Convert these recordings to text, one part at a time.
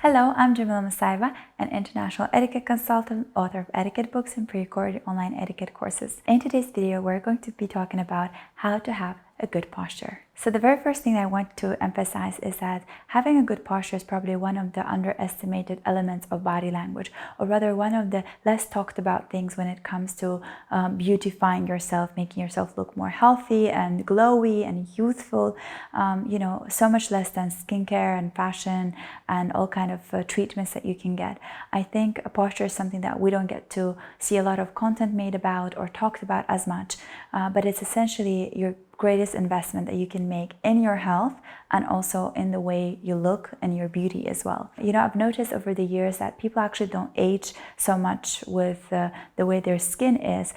Hello, I'm Jamila Musayeva, an international etiquette consultant, author of etiquette books and pre-recorded online etiquette courses. In today's video, we're going to be talking about how to have a good posture. So the very first thing I want to emphasize is that having a good posture is probably one of the underestimated elements of body language, or rather one of the less talked about things when it comes to beautifying yourself, making yourself look more healthy and glowy and youthful, so much less than skincare and fashion and all kind of treatments that you can get. I think a posture is something that we don't get to see a lot of content made about or talked about as much, but it's essentially your greatest investment that you can make in your health and also in the way you look and your beauty as well. I've noticed over the years that people actually don't age so much with the way their skin is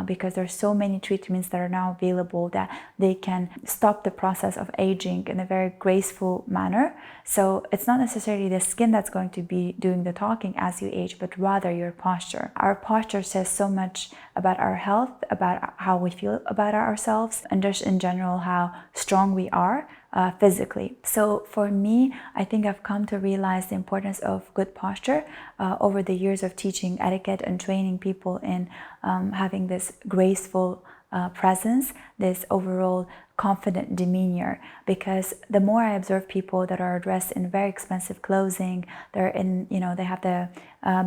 because there's so many treatments that are now available that they can stop the process of aging in a very graceful manner. So it's not necessarily the skin that's going to be doing the talking as you age, but rather your posture. Our posture says so much about our health, about how we feel about ourselves, and just in general how strong we are physically. So for me, I think I've come to realize the importance of good posture over the years of teaching etiquette and training people in having this graceful presence, this overall confident demeanor, because the more I observe people that are dressed in very expensive clothing, they have the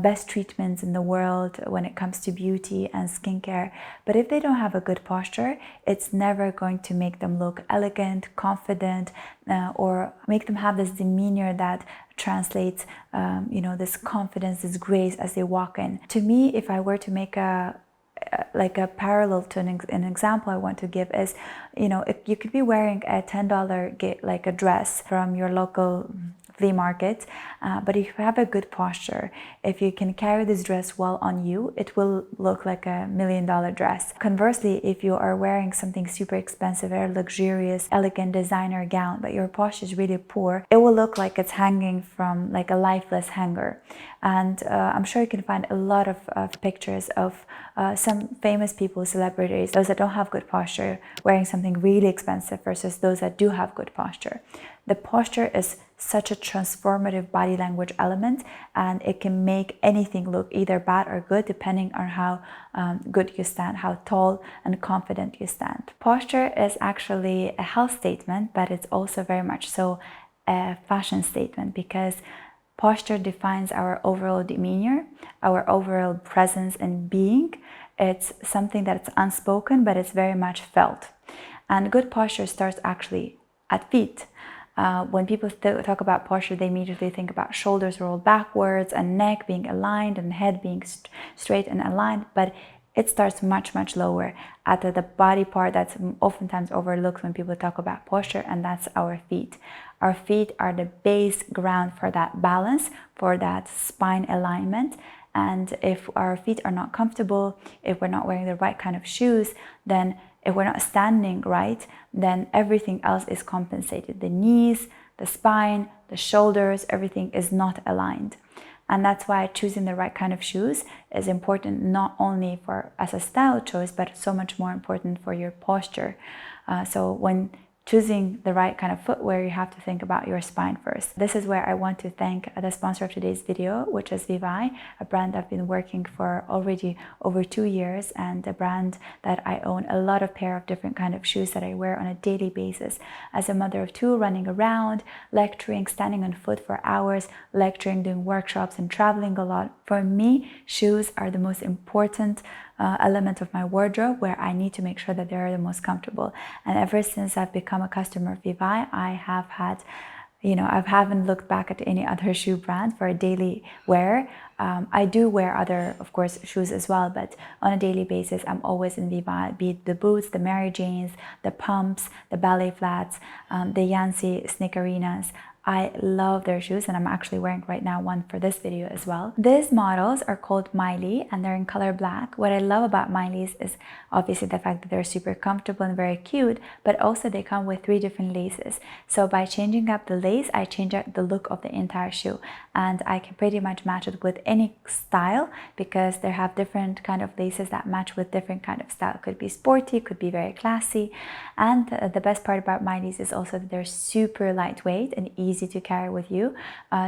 best treatments in the world when it comes to beauty and skincare, but if they don't have a good posture, it's never going to make them look elegant, confident, or make them have this demeanor that translates this confidence, this grace as they walk in. To me, if I were to make a parallel to an example I want to give is, if you could be wearing a $10 like a dress from your local flea market, but if you have a good posture, if you can carry this dress well on you, it will look like $1 million dress. Conversely, if you are wearing something super expensive, very luxurious, elegant designer gown, but your posture is really poor, it will look like it's hanging from like a lifeless hanger. And I'm sure you can find a lot of pictures of some famous people, celebrities, those that don't have good posture, wearing something really expensive versus those that do have good posture. The posture is such a transformative body language element, and it can make anything look either bad or good depending on how good you stand, how tall and confident you stand. Posture is actually a health statement, but it's also very much so a fashion statement, because posture defines our overall demeanor, our overall presence and being. It's something that's unspoken, but it's very much felt. And good posture starts actually at feet. When people talk about posture, they immediately think about shoulders rolled backwards and neck being aligned and head being straight and aligned, but it starts much, much lower at the body part that's oftentimes overlooked when people talk about posture, and that's our feet. Our feet are the base ground for that balance, for that spine alignment. And if our feet are not comfortable, if we're not wearing the right kind of shoes, then if we're not standing right, then everything else is compensated. The knees, the spine, the shoulders, everything is not aligned. And that's why choosing the right kind of shoes is important, not only as a style choice, but so much more important for your posture. So when choosing the right kind of footwear, you have to think about your spine first. This is where I want to thank the sponsor of today's video, which is Vivi, a brand I've been working for already over 2 years, and a brand that I own a lot of pair of different kind of shoes that I wear on a daily basis. As a mother of 2, running around, lecturing, standing on foot for hours, lecturing, doing workshops and traveling a lot. For me, shoes are the most important element of my wardrobe, where I need to make sure that they're the most comfortable. And ever since I've become a customer of Vivi, I have had, I haven't looked back at any other shoe brand for a daily wear. I do wear other, of course, shoes as well, but on a daily basis, I'm always in Vivi, be it the boots, the Mary Janes, the pumps, the ballet flats, the Yancy Sneakerinas. I love their shoes, and I'm actually wearing right now one for this video as well. These models are called Miley, and they're in color black. What I love about Miley's is obviously the fact that they're super comfortable and very cute, but also they come with 3 different laces. So by changing up the lace, I change up the look of the entire shoe, and I can pretty much match it with any style, because they have different kind of laces that match with different kind of style. It could be sporty, could be very classy, and the best part about Miley's is also that they're super lightweight and easy easy to carry with you.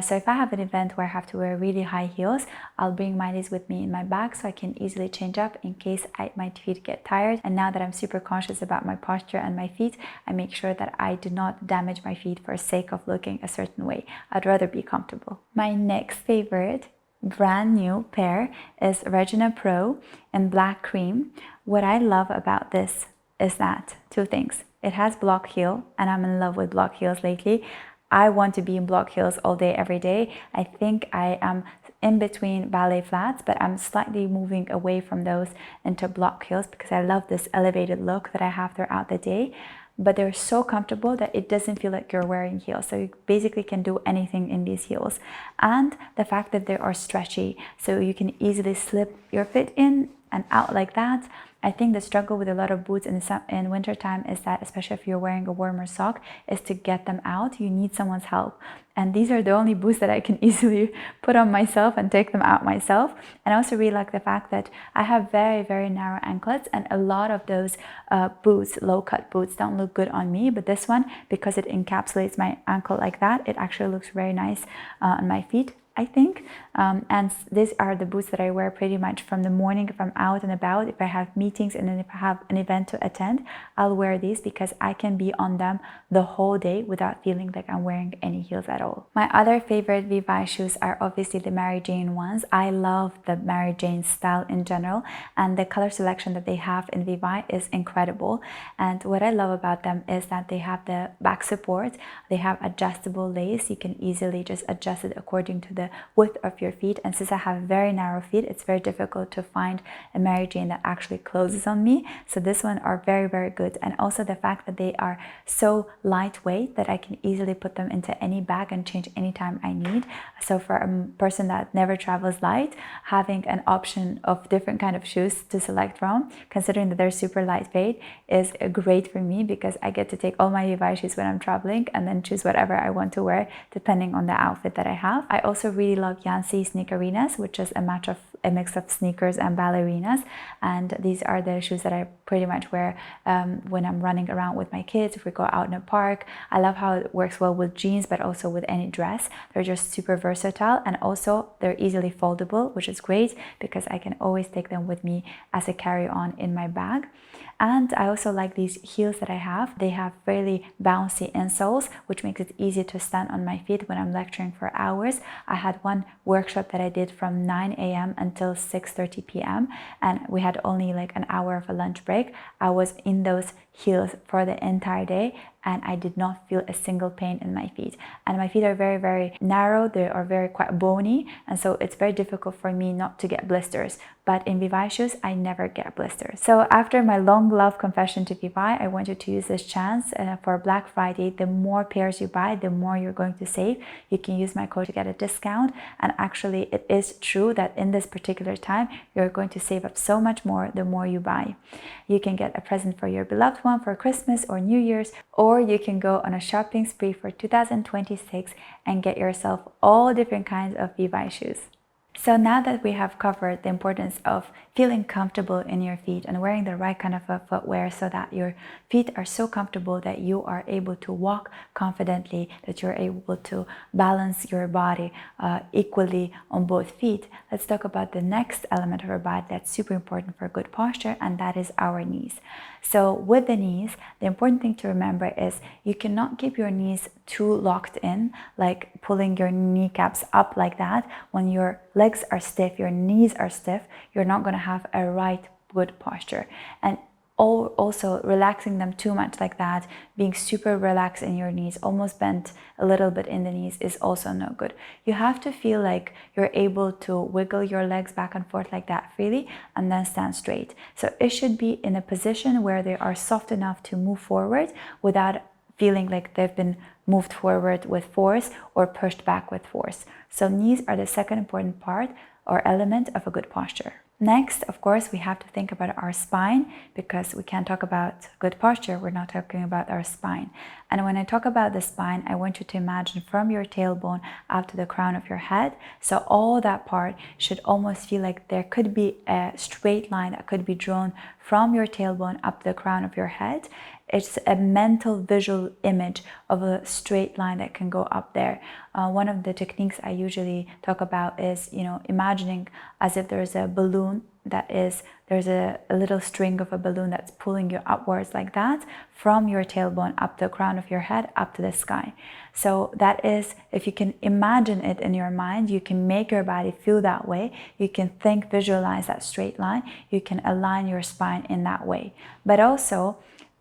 So if I have an event where I have to wear really high heels, I'll bring minis with me in my bag so I can easily change up in case my feet get tired. And now that I'm super conscious about my posture and my feet, I make sure that I do not damage my feet for sake of looking a certain way. I'd rather be comfortable. My next favorite brand new pair is Regina Pro in black cream. What I love about this is that two things. It has block heel, and I'm in love with block heels lately. I want to be in block heels all day, every day. I think I am in between ballet flats, but I'm slightly moving away from those into block heels because I love this elevated look that I have throughout the day. But they're so comfortable that it doesn't feel like you're wearing heels. So you basically can do anything in these heels. And the fact that they are stretchy, so you can easily slip your foot in and out like that. I think the struggle with a lot of boots in winter time is that, especially if you're wearing a warmer sock, is to get them out. You need someone's help. And these are the only boots that I can easily put on myself and take them out myself. And I also really like the fact that I have very, very narrow anklets, and a lot of those boots, low-cut boots, don't look good on me. But this one, because it encapsulates my ankle like that, it actually looks very nice on my feet, I think. And these are the boots that I wear pretty much from the morning if I'm out and about. If I have meetings and then if I have an event to attend, I'll wear these because I can be on them the whole day without feeling like I'm wearing any heels at all. My other favorite Vivi shoes are obviously the Mary Jane ones. I love the Mary Jane style in general, and the color selection that they have in Vivi is incredible. And what I love about them is that they have the back support, they have adjustable lace. You can easily just adjust it according to the width of your feet, and since I have very narrow feet, it's very difficult to find a Mary Jane that actually closes on me. So this one are very, very good. And also the fact that they are so lightweight that I can easily put them into any bag and change anytime I need. So for a person that never travels light, having an option of different kind of shoes to select from, considering that they're super lightweight, is great for me because I get to take all my Vivi shoes when I'm traveling and then choose whatever I want to wear depending on the outfit that I have. I also really love Yancy Sneakerinas, which is a mix of sneakers and ballerinas, and these are the shoes that I pretty much wear when I'm running around with my kids, if we go out in a park. I love how it works well with jeans but also with any dress. They're just super versatile, and also they're easily foldable, which is great because I can always take them with me as a carry-on in my bag. And I also like these heels that I have. They have fairly bouncy insoles, which makes it easy to stand on my feet when I'm lecturing for hours. I had one workshop that I did from 9 a.m. until 6:30 p.m. and we had only like an hour of a lunch break. I was in those heels for the entire day, and I did not feel a single pain in my feet. And my feet are very, very narrow. They are very quite bony, and so it's very difficult for me not to get blisters. But in Vivi shoes, I never get blisters. So after my long love confession to Vivi, I want you to use this chance for Black Friday. The more pairs you buy, the more you're going to save. You can use my code to get a discount. And actually, it is true that in this particular time, you're going to save up so much more the more you buy. You can get a present for your beloved one for Christmas or New Year's, or you can go on a shopping spree for 2026 and get yourself all different kinds of Vivi shoes. So now that we have covered the importance of feeling comfortable in your feet and wearing the right kind of a footwear so that your feet are so comfortable that you are able to walk confidently, that you're able to balance your body equally on both feet, let's talk about the next element of our body that's super important for good posture, and that is our knees. So with the knees, the important thing to remember is you cannot keep your knees too locked in, like pulling your kneecaps up like that. When your legs are stiff, your knees are stiff, you're not going to have a right good posture. And also relaxing them too much like that, being super relaxed in your knees, almost bent a little bit in the knees, is also no good. You have to feel like you're able to wiggle your legs back and forth like that freely and then stand straight. So it should be in a position where they are soft enough to move forward without feeling like they've been moved forward with force or pushed back with force. So knees are the second important part or element of a good posture. Next, of course, we have to think about our spine, because we can't talk about good posture, we're not talking about our spine. And when I talk about the spine, I want you to imagine from your tailbone up to the crown of your head. So all that part should almost feel like there could be a straight line that could be drawn from your tailbone up the crown of your head. It's a mental visual image of a straight line that can go up there. One of the techniques I usually talk about is, imagining as if there's a balloon there's a little string of a balloon that's pulling you upwards like that, from your tailbone up the crown of your head up to the sky. So that is, if you can imagine it in your mind, you can make your body feel that way. You can visualize that straight line. You can align your spine in that way. But also,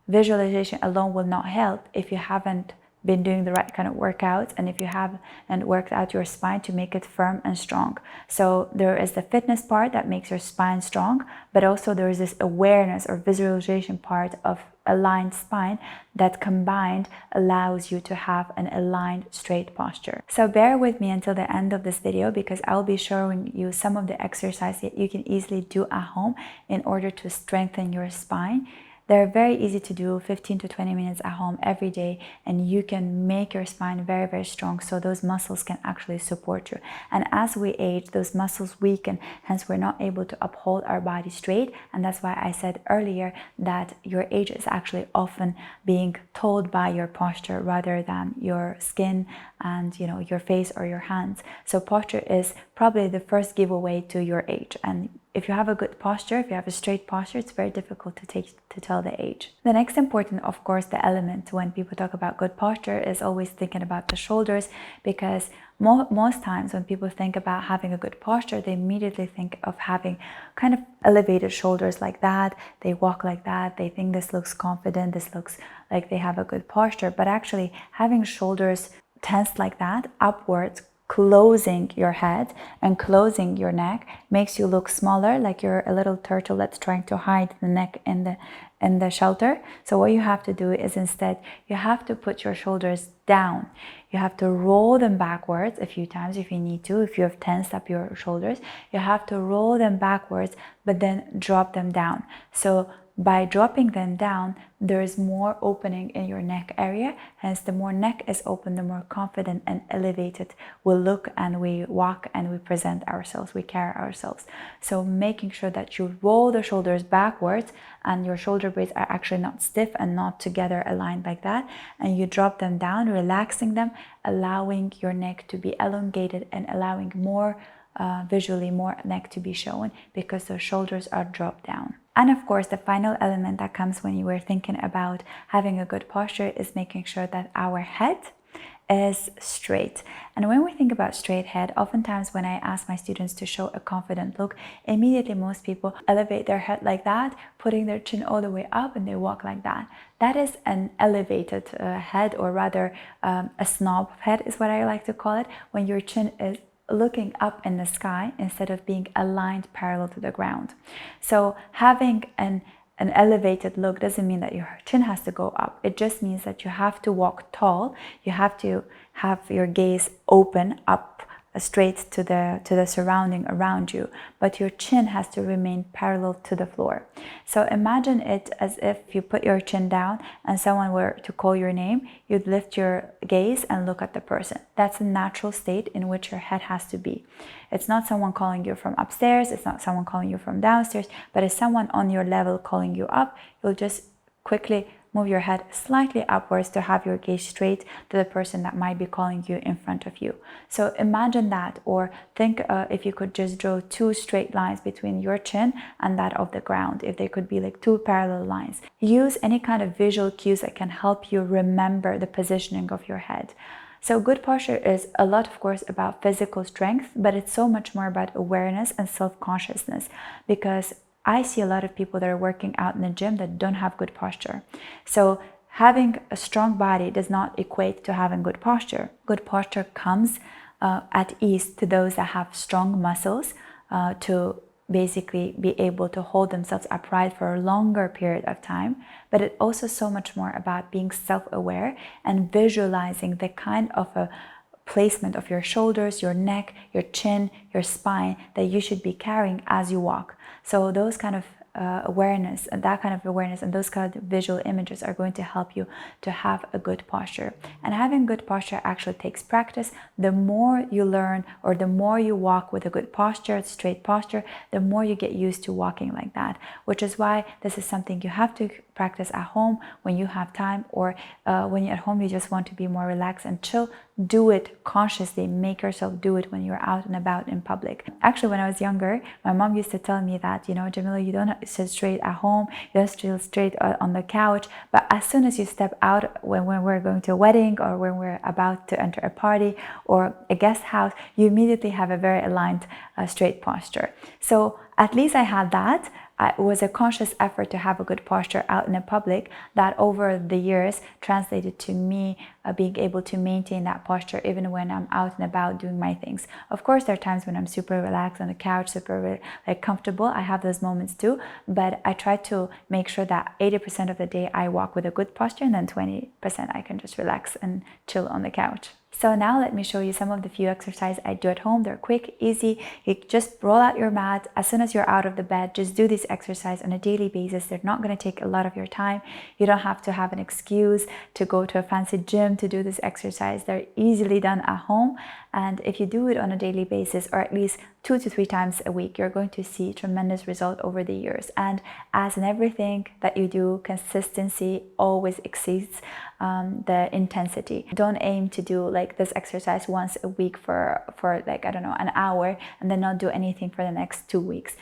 visualization alone will not help if you haven't been doing the right kind of workouts, and if you haven't worked out your spine to make it firm and strong. So there is the fitness part that makes your spine strong, but also there is this awareness or visualization part of aligned spine that combined allows you to have an aligned straight posture. So bear with me until the end of this video, because I'll be showing you some of the exercises that you can easily do at home in order to strengthen your spine. They're very easy to do, 15 to 20 minutes at home every day, and you can make your spine very, very strong, so those muscles can actually support you. And as we age, those muscles weaken, hence we're not able to uphold our body straight. And that's why I said earlier that your age is actually often being told by your posture rather than your skin and your face or your hands. So posture is probably the first giveaway to your age. And if you have a good posture, if you have a straight posture, it's very difficult to tell the age. The next important, of course, the element when people talk about good posture is always thinking about the shoulders, because most times when people think about having a good posture, they immediately think of having kind of elevated shoulders like that. They walk like that. They think this looks confident. This looks like they have a good posture. But actually, having shoulders tensed like that, upwards, closing your head and closing your neck, makes you look smaller, like you're a little turtle that's trying to hide the neck in the shelter. So what you have to do is, instead, you have to put your shoulders down. You have to roll them backwards a few times if you need to. If you have tensed up your shoulders, you have to roll them backwards, but then drop them down. So by dropping them down, there is more opening in your neck area. Hence, the more neck is open, the more confident and elevated we look, and we walk and we present ourselves, we carry ourselves. So making sure that you roll the shoulders backwards and your shoulder blades are actually not stiff and not together aligned like that, and you drop them down, relaxing them, allowing your neck to be elongated and allowing more visually more neck to be shown, because the shoulders are dropped down. And of course, the final element that comes when you are thinking about having a good posture is making sure that our head is straight. And when we think about straight head, oftentimes when I ask my students to show a confident look, immediately most people elevate their head like that, putting their chin all the way up, and they walk like that. That is an elevated head, or rather a snob head is what I like to call it, when your chin is looking up in the sky instead of being aligned parallel to the ground. So having an elevated look doesn't mean that your chin has to go up. It just means that you have to walk tall. You have to have your gaze open up straight to the surrounding around you, but your chin has to remain parallel to the floor. So imagine it as if you put your chin down and someone were to call your name, you'd lift your gaze and look at the person. That's a natural state in which your head has to be. It's not someone calling you from upstairs, it's not someone calling you from downstairs, but it's someone on your level calling you up. You'll just quickly move your head slightly upwards to have your gaze straight to the person that might be calling you in front of you. So imagine that, or think if you could just draw two straight lines between your chin and that of the ground, if they could be like two parallel lines. Use any kind of visual cues that can help you remember the positioning of your head. So good posture is a lot, of course, about physical strength, but it's so much more about awareness and self-consciousness, because I see a lot of people that are working out in the gym that don't have good posture. So having a strong body does not equate to having good posture. Good posture comes at ease to those that have strong muscles to basically be able to hold themselves upright for a longer period of time. But it's also so much more about being self-aware and visualizing the kind of a placement of your shoulders, your neck, your chin, your spine that you should be carrying as you walk. So those kind of awareness and those kind of visual images are going to help you to have a good posture. And having good posture actually takes practice. The more you learn, or the more you walk with a good posture, straight posture, the more you get used to walking like that, which is why this is something you have to practice at home when you have time, or when you're at home you just want to be more relaxed and chill, do it consciously. Make yourself do it when you're out and about in public. Actually, when I was younger, my mom used to tell me that, Jamila, you don't sit straight at home, you don't sit straight on the couch, but as soon as you step out, when we're going to a wedding or when we're about to enter a party or a guest house, you immediately have a very aligned, straight posture. So at least I had that. It was a conscious effort to have a good posture out in the public that over the years translated to me being able to maintain that posture even when I'm out and about doing my things. Of course, there are times when I'm super relaxed on the couch, super comfortable. I have those moments too, but I try to make sure that 80% of the day I walk with a good posture, and then 20% I can just relax and chill on the couch. So now let me show you some of the few exercises I do at home. They're quick, easy. You just roll out your mat. As soon as you're out of the bed, just do this exercise on a daily basis. They're not going to take a lot of your time. You don't have to have an excuse to go to a fancy gym to do this exercise. They're easily done at home. And if you do it on a daily basis, or at least 2 to 3 times a week, you're going to see tremendous result over the years. And as in everything that you do, consistency always exceeds the intensity. Don't aim to do like this exercise once a week for like, I don't know, an hour, and then not do anything for the next 2 weeks.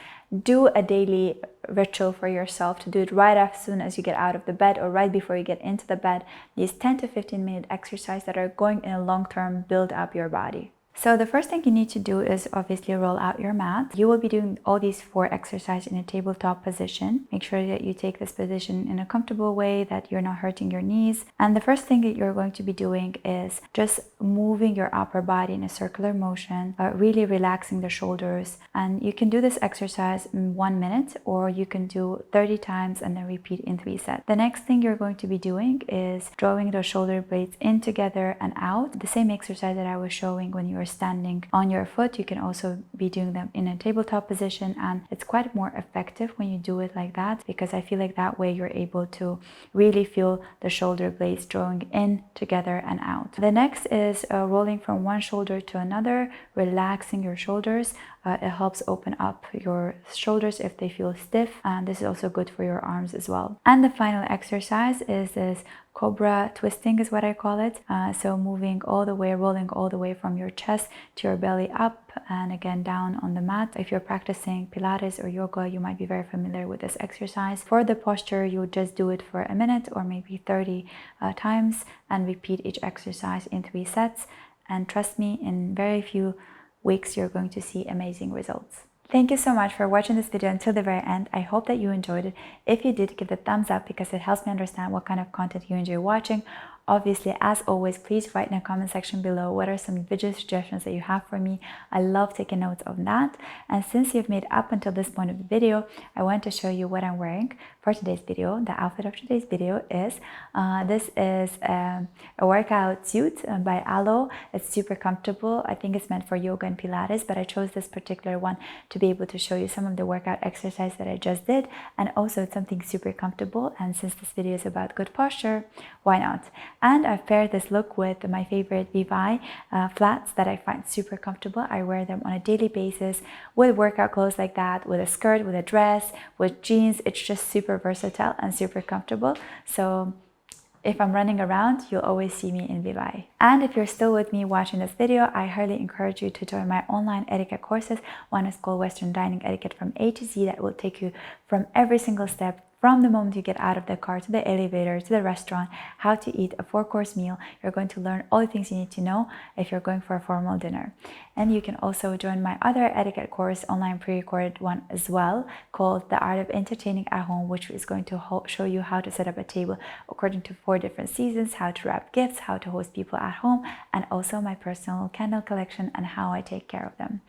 Do a daily ritual for yourself to do it right as soon as you get out of the bed or right before you get into the bed. These 10 to 15 minute exercises that are going in a long term build up your body. So the first thing you need to do is obviously roll out your mat. You will be doing all these 4 exercises in a tabletop position. Make sure that you take this position in a comfortable way, that you're not hurting your knees. And the first thing that you're going to be doing is just moving your upper body in a circular motion, really relaxing the shoulders. And you can do this exercise in 1 minute, or you can do 30 times and then repeat in 3 sets. The next thing you're going to be doing is drawing the shoulder blades in together and out. The same exercise that I was showing when you were standing on your foot, you can also be doing them in a tabletop position, and it's quite more effective when you do it like that, because I feel like that way you're able to really feel the shoulder blades drawing in together and out. The next is rolling from one shoulder to another, relaxing your shoulders. It helps open up your shoulders if they feel stiff, and this is also good for your arms as well. And the final exercise is this cobra twisting is what I call it. So moving all the way, rolling all the way from your chest to your belly up and again down on the mat. If you're practicing Pilates or yoga, you might be very familiar with this exercise. For the posture, you would just do it for a minute or maybe 30 times and repeat each exercise in 3 sets. And trust me, in very few weeks, you're going to see amazing results. Thank you so much for watching this video until the very end. I hope that you enjoyed it. If you did, give it a thumbs up because it helps me understand what kind of content you enjoy watching. Obviously, as always, please write in the comment section below what are some video suggestions that you have for me. I love taking notes of that. And since you've made up until this point of the video, I want to show you what I'm wearing for today's video. The outfit of today's video is this is a workout suit by Alo. It's super comfortable. I think it's meant for yoga and Pilates, but I chose this particular one to be able to show you some of the workout exercise that I just did, and also it's something super comfortable. And since this video is about good posture, why not? And I've paired this look with my favorite Levi flats that I find super comfortable. I wear them on a daily basis with workout clothes like that, with a skirt, with a dress, with jeans. It's just super versatile and super comfortable. So if I'm running around, you'll always see me in Levi. And if you're still with me watching this video, I highly encourage you to join my online etiquette courses. One is called Western Dining Etiquette from A to Z, that will take you from every single step, from the moment you get out of the car to the elevator to the restaurant, how to eat a 4-course meal. You're going to learn all the things you need to know if you're going for a formal dinner. And you can also join my other etiquette course, online pre-recorded one as well, called The Art of Entertaining at Home, which is going to show you how to set up a table according to 4 different seasons, how to wrap gifts, how to host people at home, and also my personal candle collection and how I take care of them.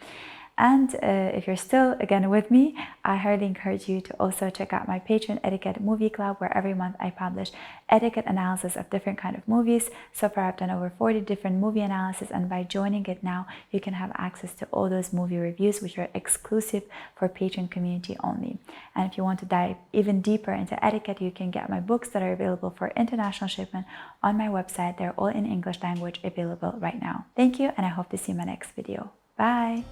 And if you're still, again, with me, I highly encourage you to also check out my Patreon Etiquette Movie Club, where every month I publish etiquette analysis of different kind of movies. So far, I've done over 40 different movie analysis, and by joining it now, you can have access to all those movie reviews, which are exclusive for Patreon community only. And if you want to dive even deeper into etiquette, you can get my books that are available for international shipment on my website. They're all in English language, available right now. Thank you, and I hope to see you in my next video. Bye!